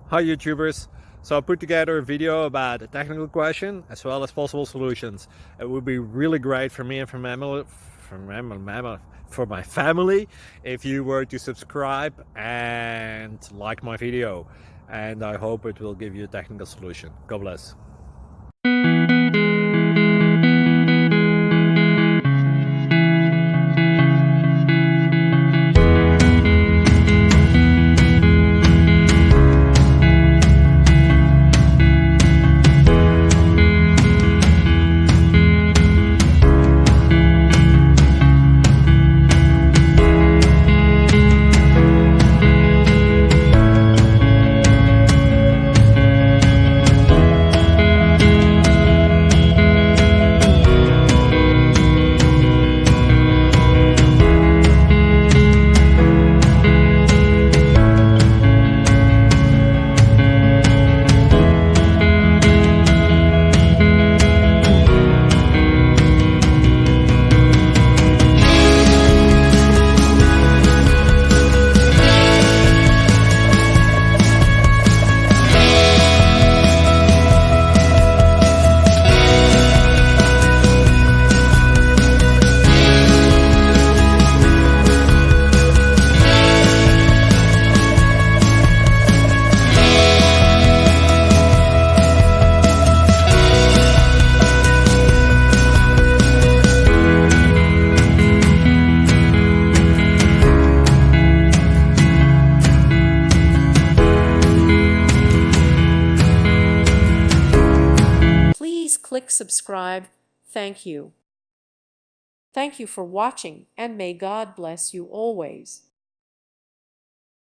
Hi YouTubers! So I put together a video about a technical question as well as possible solutions. It would be really great for me and for my family if you were to subscribe and like my video, and I hope it will give you a technical solution. God bless. Please click subscribe. Thank you. Thank you for watching, and may God bless you always.